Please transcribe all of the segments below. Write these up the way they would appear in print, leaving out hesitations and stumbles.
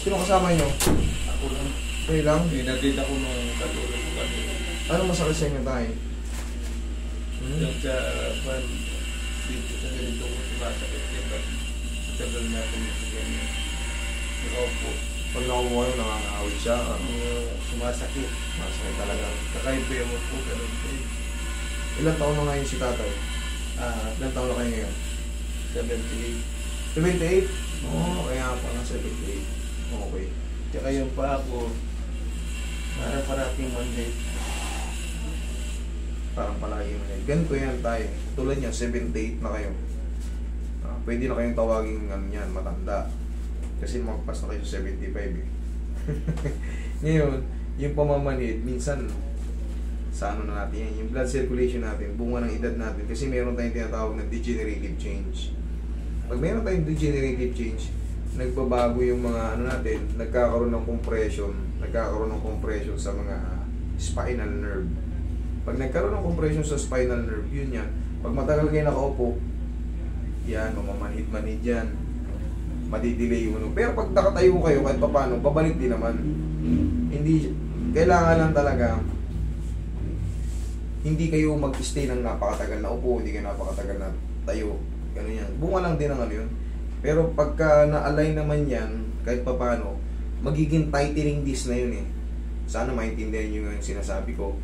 Sino kasama nyo? Ako lang. Kayo lang? Pinatid ako nung katulad ko kanina. Ano masakit sa inyo tayo? Yung sa pan, dito sa ganito ko sumasakit. Diba? Tagal na ako ganyan. Nakaupo. Pag nakuha nyo, nakakaawit siya. Sumasakit. Masakit talaga. Kakaiba mo po, ganun po. Ilang taon na ngayon si tatay? Ilang taon na kayo ngayon? 78. 78? Oo, kaya pala 78. Okay. Tsaka yung pa ako, parang parating Monday. Parang palagi mo yan. Ganito yan tayo. Tulad niya, 78 na kayo. Pwede na kayong tawagin ng yan, matanda. Kasi magpas na kayo sa 75 eh. Ngayon, yung pamamanhid, minsan, sa ano na natin yan, yung blood circulation natin, bunga ng edad natin, kasi meron tayong tinatawag na degenerative change. Pag meron tayong degenerative change, nagbabago yung mga ano natin, nagkakaroon ng compression sa mga spinal nerve. Pag nagkaroon ng compression sa spinal nerve, yun yan. Pag matagal kayo nakaupo, yan, mamamanhid-manhid yan. Madidelay yung ano. Pero pag nakatayo kayo, kahit paano, babalik din naman. Hindi, kailangan lang talaga, hindi kayo mag-stay ng napakatagal na upo, hindi kayo napakatagal na tayo. Ganun yan. Bunga lang din ang ano yun. Pero pagka na-align naman yan, kahit paano, magiging tightening disc na yun eh. Sana maintindihan nyo yung sinasabi ko.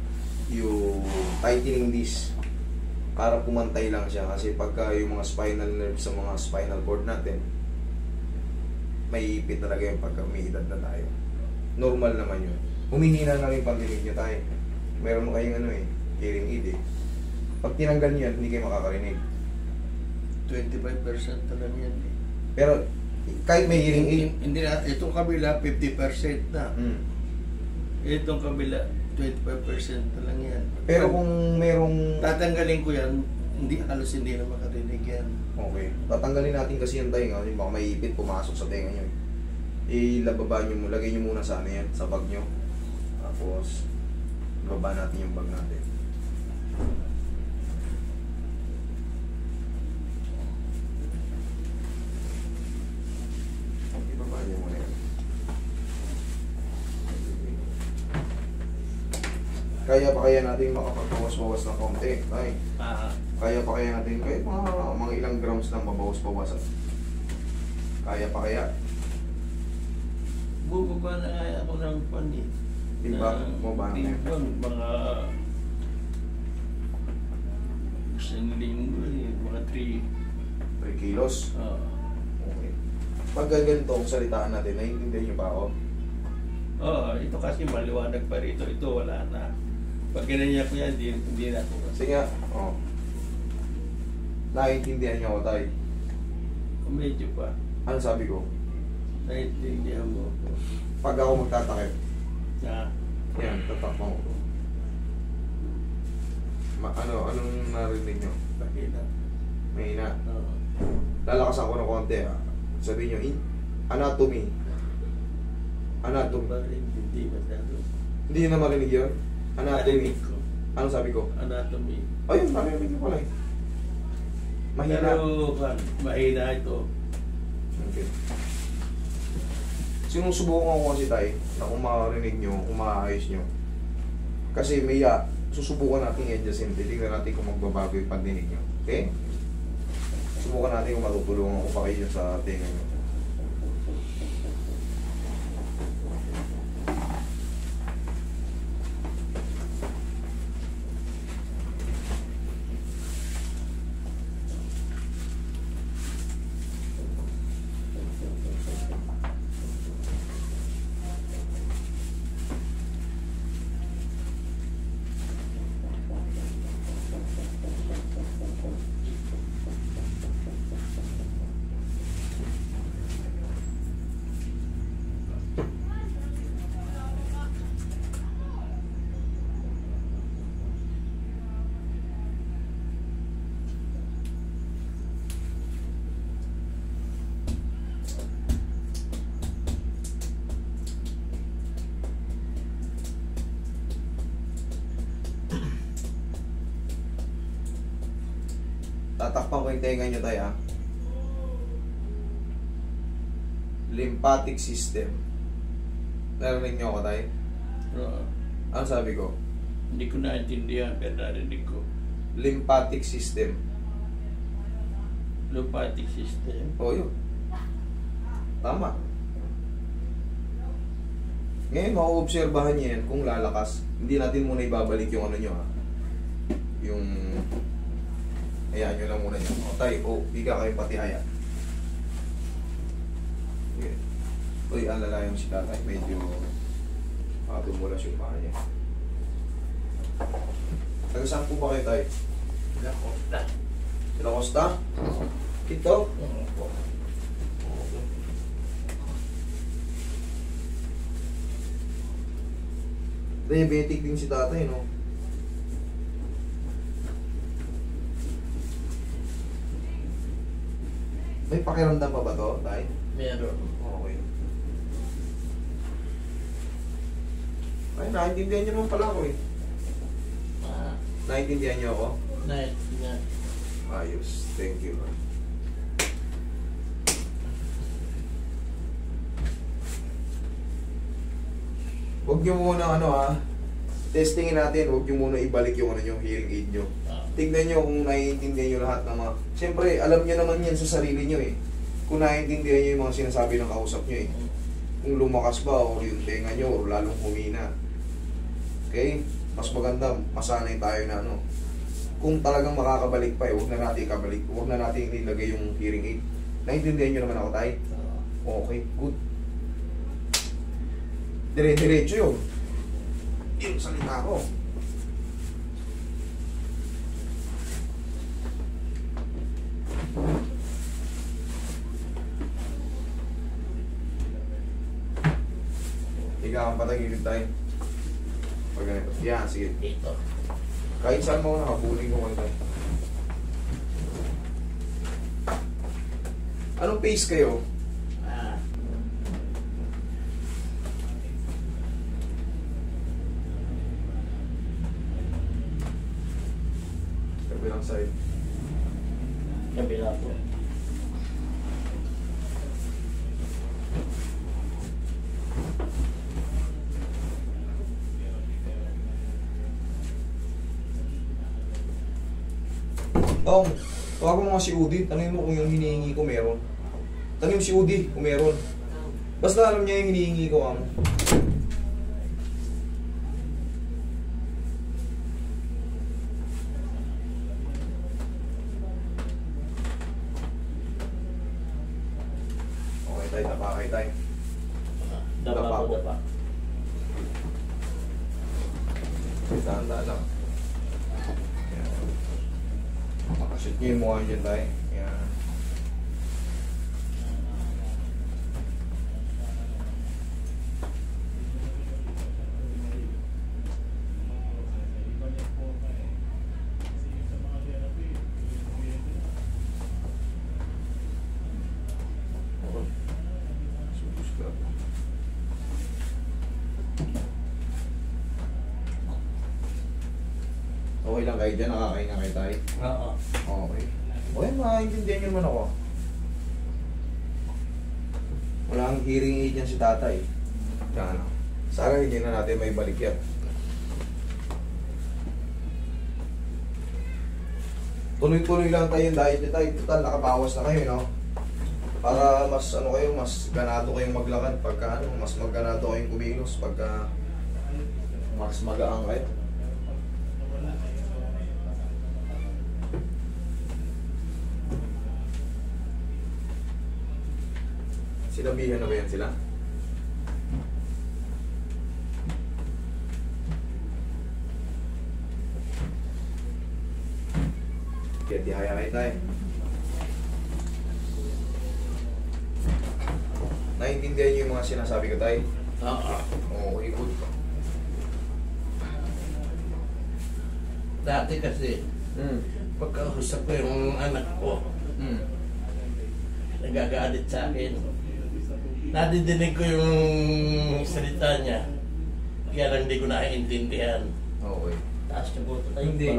Yung tightening disc, para pumantay lang siya. Kasi pagka yung mga spinal nerve sa mga spinal cord natin, may ipit talaga yung pagka may edad na tayo. Normal naman yun. Humihina na rin pandinig nyo tayo. Meron mo kayong ano eh, hearing aid eh. Pag tinanggal nyo yan, hindi kayo makakarinig. 25% na lang yan eh. Pero kahit may hearing aid, Hindi na, itong kabila 50% na. Itong kabila 25% na lang yan. pero kung merong Tatanggalin ko yan, halos hindi na makarinig yan. okay, tatanggalin natin kasi yung tayo nga, baka may ipit pumasok sa tenga nyo. Ilababa nyo mo, lagay nyo muna sa ano yan, sa bag nyo. Tapos, ibaba natin yung bag natin. Ibaba nyo muna yan. Kaya pa kaya natin makapagbawas-bawas ng konti? Ay, kaya pa kaya natin kahit mga ilang grams lang mabawas-bawasan? Kaya pa kaya? Bubaba na nga ako ng panit. Diba? Bubaba na yan. Mga isang linggo eh, mga 3 kilos? Okay. Pag ganito ang salitaan natin, naiintindihan nyo pa ako? ito kasi maliwanag pa rito. Ito wala na. Pag ginanya ko yan, hindi na ako. Sige nga. Naiintindihan nyo ako tayo. Medyo pa. Ano sabi ko? Naiintindihan mo ako. Pag ako magtatakip, Na, yan, tatakpan ko. Anong narinig nyo? pakita. Mahina. Lalakasan ko ng konti Sabihin nyo, anatomy. Anatomy. Ba rin, hindi masyado. Hindi nyo na marinig yun? Anatomy. Narinig ko. Anong sabi ko? Anatomy. Ayun, narinig nyo pala eh. Mahina. Pero, mahina ito. Okay. Sinusubukan ko kasi tayo na kung makarinig nyo, kung maayos nyo. Kasi may susubukan natin i-adjust. Tignan natin kung magbabago yung pandinig nyo. Okay? Subukan natin kung matutulungan ko pa kayo sa tenga nyo. Tatakpan ko yung tenga nyo tayo lymphatic system. Narinig niyo ako tayo? Oo. Ano sabi ko? Hindi ko naintindihan pero narinig ko. Lymphatic system. Lymphatic system. O yun. Tama. Ngayon, mauobserbahan niyo yan kung lalakas. Hindi natin muna ibabalik yung ano nyo ha. Yung... Ayan nyo lang muna nyo. O tayo, higa kayo pati haya. Okay. Uy, alalayan mo si tatay. Medyo... Makatumulas yung paa niya. Taga-saan po ba kayo tayo? Sila Costa. Sila Costa? Ito? Oo. Diabetic din si tatay, no? May pakiramdam pa ba to, tay? Meron. Okay. Ay, naiintindihan niyo naman pala ako eh. Naiintindihan niyo ako? Night. Ayos. Thank you. Huwag niyo muna testingin natin, huwag niyo muna ibalik yung yung hearing aid niyo. Tignan niyo kung naiintindihan niyo lahat ng mga... Siyempre, alam niyo naman yan sa sarili niyo eh. Kung naiintindihan niyo yung mga sinasabi ng kausap niyo eh. Kung lumakas ba o yung tenga niyo o lalong humina. Okay? Mas maganda, masanay tayo na Kung talagang makakabalik pa huwag na natin ikabalik. Huwag na natin ilagay yung hearing aid. Naiintindihan niyo naman ako tayo? Okay, good. Dire-diretso yun. Yung salita ko. Higa kang patagilid tayo. Pag ganito. Yan, sige. Dito. Kahit saan mo nakabuling ko tayo. Anong pace kayo? Kabilang side. Kabila po. Tawagan mo nga si Udi. Tanungin mo kung yung hinihingi ko meron. Tanungin mo si Udi kung meron. Basta alam niya yung hinihingi ko amo. Okay tayo, tapakay tayo. Dapa po, dapa. Tanda lang. Makashoot nyo yung mukha dyan tayo. Yan. Okay lang kayo dyan, nakakain na kayo tayo. Oo. Okay. Okay, makaintindihan nyo naman ako. Wala ang hearing aid yan si tatay. Yan. Sana hindi na natin may balik yan. Tuloy-tuloy lang tayo yung diet nyo tayo. Total, nakabawas na kayo, no? Para mas kayo, mas ganado kayong maglakad pagka mas magganado kayong kumilos pagka mas magaang kayo. Sinabihan na ba yan sila? Kaya tihaya kayo tayo. Naiintindihan niyo yung mga sinasabi ko tayo? Oo. Oo, ikot. Dati kasi, pagkausap ko yung anak ko, nagagalit sa akin. Nadidinig ko yung salita niya. Kaya lang hindi ko naiintindihan. Okay. Taas na po ito tayo. Hindi.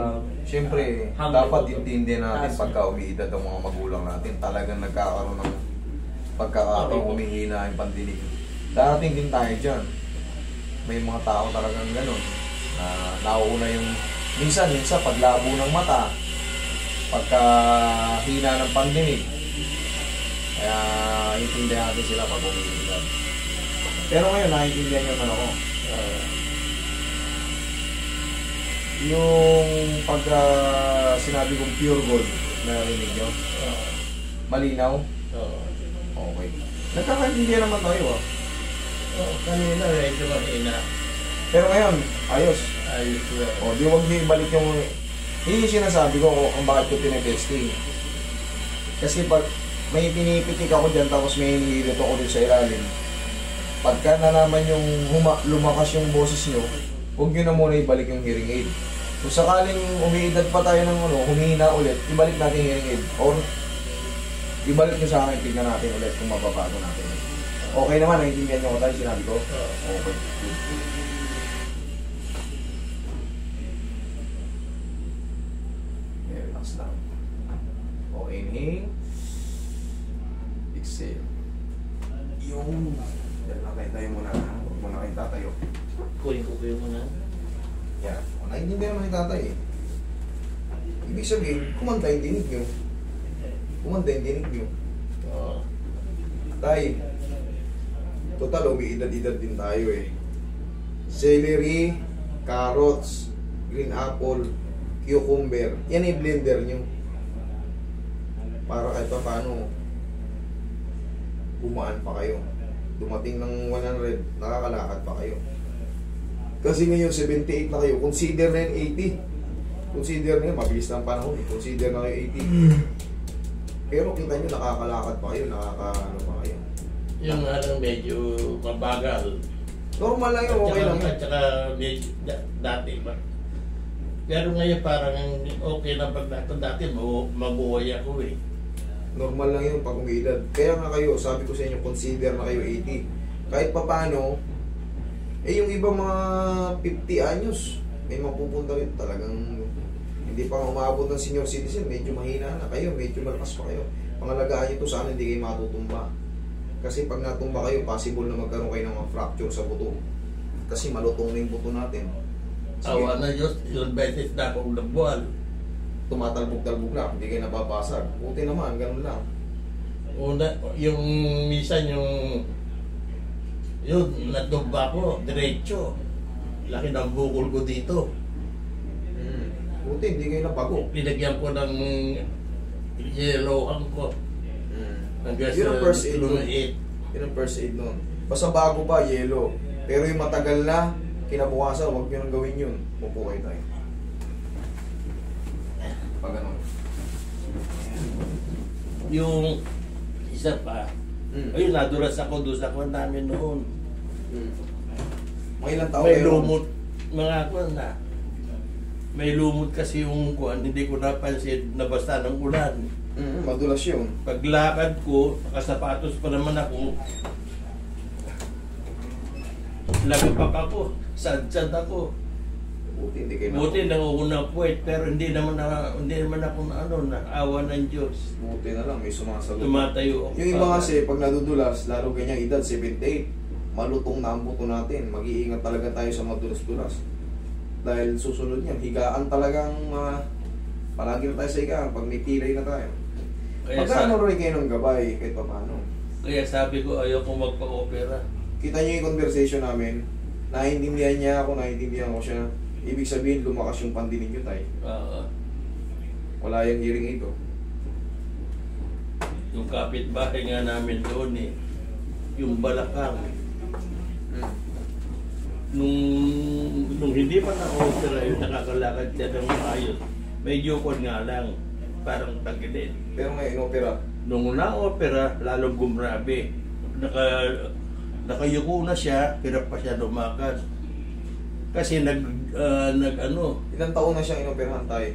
Siyempre, dapat intindihan natin pagka umiidad ang mga magulang natin. Talagang nagkakaroon ng pagkakataong humihina yung pandinig. Darating din tayo dyan. may mga tao talagang ganun. Nauuna yung, minsan paglabo ng mata, pagka hina ng pandinig. Kaya intindihan natin sila pag umiilag. Pero ngayon, naiintindihan nyo naman ako. Yung pagka sinabi kong pure gold, narinig nyo? Malinaw? Okay. Nagkakaintindihan naman tayo Kanina, medyo mahina. Pero ngayon, ayos. Ayos na. Di huwag niyo ibalik yung... Yun yung sinasabi ko kung bakit ko tinetesting. Kasi pag may pinipitik ako dyan tapos may hinihirit ako dito sa ilalim, pagka nalaman yung lumakas yung boses nyo, huwag nyo na muna ibalik yung hearing aid. Kung sakaling umiidad pa tayo ng humihina ulit, ibalik natin yung hearing aid. Or ibalik nyo sa akin, tignan natin ulit kung mababago natin. Okay naman, naiintindihan nyo ko tayo, sinabi ko? Okay. Relax lang. O, inhale. Exhale. Yung... Yan lang tayo muna. Huwag muna kayo tatayo. Kuhin ko kayo muna. Yan. O, naiintindihan naman yung tatay eh. Ibig sabihin, kumanda yung dinig nyo. Kumanda yung dinig nyo. Tay, total, umiidad-idad din tayo eh. Celery, carrots, green apple, cucumber. Yan ay blender nyo. Para kahit pa paano, gumaan pa kayo. Dumating ng 100, nakakalakad pa kayo. Kasi ngayon, 78 na kayo. Consider na yung 80. Consider na yun, mabilis na ang panahon eh. Consider na kayo 80. Pero kita nyo, nakakalakad pa kayo, nakakaano pa kayo. Yung medyo mabagal. Normal lang yun, okay lang yun. At saka medyo dati ba? Pero ngayon parang okay na pag dati mabuhay ako eh. Normal lang yun pag umiidad. Kaya nga kayo, sabi ko sa inyo, consider na kayo 80. Kahit pa paano, yung ibang mga 50 anyos, may mapupunta rin talagang hindi pa umabot ng senior citizen, medyo mahina na kayo, medyo malakas pa kayo. Pangalagaan nyo ito, sana hindi kayo matutumba. Kasi pag natumba kayo, possible na magkaroon kayo ng mga fracture sa buto. Kasi malutong na yung buto natin. Awa na Diyos, yung beses na akong nagbuwal. Tumatalbog-talbog lang, hindi kayo nababasag. Buti naman, ganun lang. Una, yung minsan yun, natumba ko, diretso. Laki ng bukol ko dito. Buti, hindi kayo nabago. Pinagyan ko ng yellowan ko. Yun ang first aid nun. Yun ang first aid nun. Basta bago pa, yellow. Pero yung matagal na, kinabukasan, huwag nyo nang gawin yun. Upo kayo tayo. Pag ano. Yung isa pa, ayun, nadulas ako doon sa kwan namin noon. Mga ilang taon May kayo? lumot, mga kwan na. May lumot kasi yung kwan, hindi ko napansin, nabasta ng ulan. Madulas yun. Paglakad ko, nakasapatos pa naman ako. Lagapak ako, sad-sad ako. Buti, hindi kayo Buti nangunguna puwet, pero hindi naman ako naawa ng Diyos. Buti na lang, may sumasagot. Tumatayo ako. Yung iba kasi, pag nadudulas, lalo ganyang edad, 78, malutong na ang buto natin. Mag-iingat talaga tayo sa madulas-dulas. Dahil susunod niyan, higaan talagang palagi na tayo sa higaan pag may pilay na tayo. Magkano rin kayo ng gabay, kahit pa paano. Kaya sabi ko, ayaw kong magpa-opera. Kita niyo yung conversation namin, naiintindihan niya ako, naiintindihan ko siya. Ibig sabihin, lumakas yung pandinig niyo tayo. Wala yung hearing aid, oh. Yung kapitbahay nga namin doon eh, yung balakang. Nung hindi pa na-opera, yung nakakalakad siya ng maayos, medyo kon nga lang, parang tagilid. Pero ngayon, inopera. Nung na-opera, lalong gumrabe. Nakayuko na siya, hirap pa siya lumakas. Kasi Ilang taon na siya inoperahan tayo?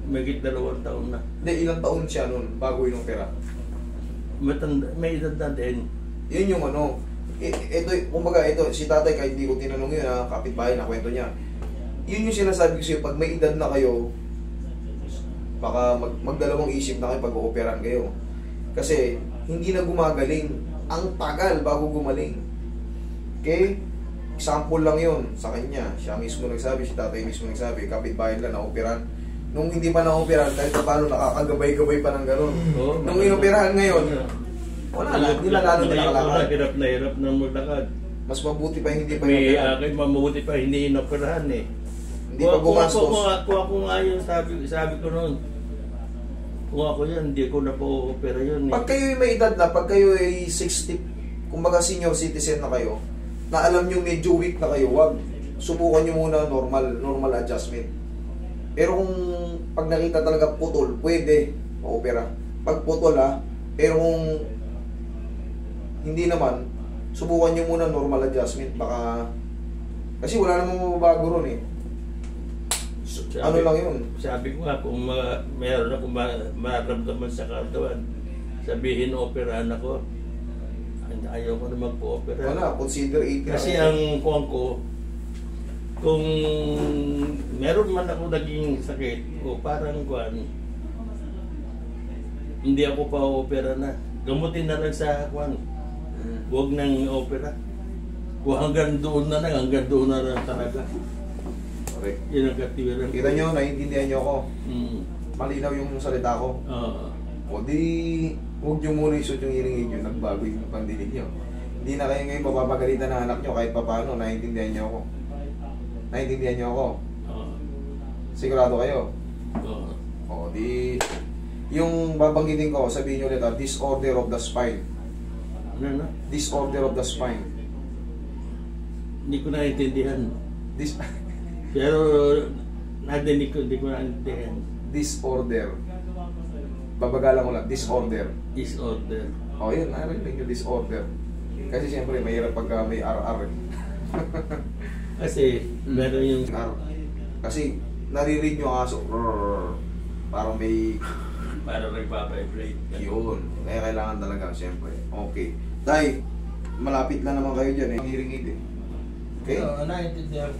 Magit 2 taon na. Hindi, ilang taon siya nun bago inopera? May edad na din. Yun yung ano, ito, kumbaga ito, si tatay kahit hindi ko tinanong yun, kapitbahay na kwento niya. Yun yung sinasabi ko sa'yo, pag may edad na kayo, baka magdalawang isip na kayo pag ooperan kayo. Kasi, hindi na gumagaling. Ang tagal bago gumaling. Okay? Example lang yun sa kanya. Siya mismo nagsabi, si tatay mismo nagsabi, kapitbahay lang, na-operan. Nung hindi pa na-operan, kahit paano nakakagabay-gabay pa ng gano'n. Nung inoperahan ngayon, wala na, hindi na lalo nalakalakad. Hirap na hirap na maglakad. Mas mabuti pa hindi pa May inoperahan. akin, mabuti pa hindi inoperahan eh. Hindi pa gumastos. Kung ako nga yun, sabi ko noon, kung ako yun, hindi ko na po opera yun eh. Pag kayo may edad na, pag kayo ay 60, kumbaga senior citizen na kayo, na alam nyo medyo weak na kayo, wag. Subukan nyo muna normal adjustment. Pero kung pag nakita talaga putol, pwede ma-opera. Pag putol pero kung hindi naman, subukan nyo muna normal adjustment. Baka, kasi wala namang mababago ron eh. Ano lang yun? Sabi ko nga, kung meron akong maramdaman sa katawan, sabihin operahan ako. Ayaw ko na magpo-opera. Wala, consider 80. Kasi ang kuwan ko, kung meron man ako naging sakit, o parang kuwan, hindi ako pa opera na. Gamutin na lang sa kuwan. Huwag nang opera. Kung hanggang doon na lang talaga. Correct. Yun ang katiwiran. Kita nyo, naiintindihan nyo ako. Malinaw yung salita ko. O di, huwag nyo muna isot yung hearing aid nyo, nagbago yung pandinig nyo. Hindi na kayo ngayon mapapagalitan ng anak nyo kahit paano, naiintindihan nyo ako. Naiintindihan nyo ako. Sigurado kayo. O di, yung babanggitin ko, sabihin nyo ulit, disorder of the spine. Ano na? Disorder of the spine. Hindi ko naintindihan. Pero, hindi ko naintindihan. Disorder. Babagalan ko lang, disorder. Disorder. O yun, narinig yung disorder. Kasi siyempre, mahirap pagka may RR. Kasi, meron yung... Kasi, narinig nyo ang aso. Parang may... Parang nagpa-vibrate. Yun. Kaya kailangan talaga, siyempre. Okay. Dahil, malapit lang naman kayo dyan eh. Hearing aid eh. Okay? Naintindihan